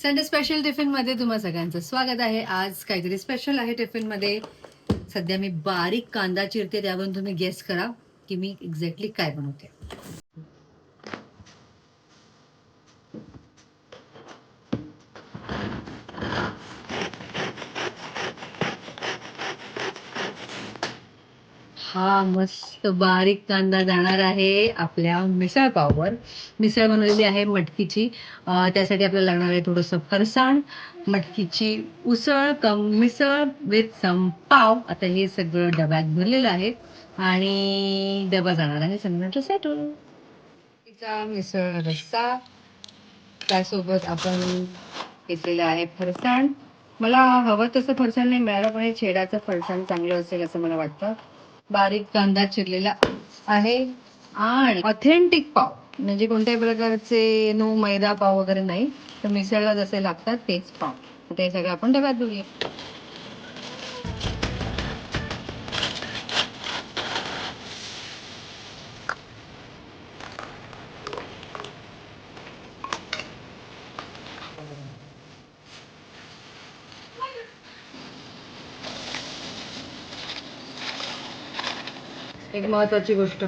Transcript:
Sunday special tiffin मध्ये तुम्हा सगळ्यांचं स्वागत आहे. आज काहीतरी स्पेशल आहे टिफिन मध्ये. सध्या मी बारीक कांदा चिरते, त्यावरून तुम्ही गेस करा की मी एक्झॅक्टली काय बनवते. हा मस्त बारीक कांदा जाणार आहे आपल्या मिसळ पाववर. मिसळ बनवलेली आहे मटकीची. त्यासाठी आपल्याला लागणार आहे थोडंसं फरसाण, मटकीची उसळ कम मिसळ विथ सम पाव. आता हे सगळं डब्यात भरलेलं आहे आणि डबा जाणार आहे संध्याच्या सेटून. तिचा मिसळ रस्सा, त्यासोबत आपण घेतलेलं आहे फरसाण. मला हवं तसं फरसाण नाही मिळालं, पण हे छेडाचं फरसाण चांगलं असेल असं मला वाटतं. बारीक कांदा चिरलेला आहे आणि ऑथेंटिक पाव, म्हणजे कोणत्याही प्रकारचे मैदा पाव वगैरे नाही, तर मिसळला जसे लागतात तेच पाव. ते सगळं आपण डब्यात भरूया. एक महत्वाची गोष्ट,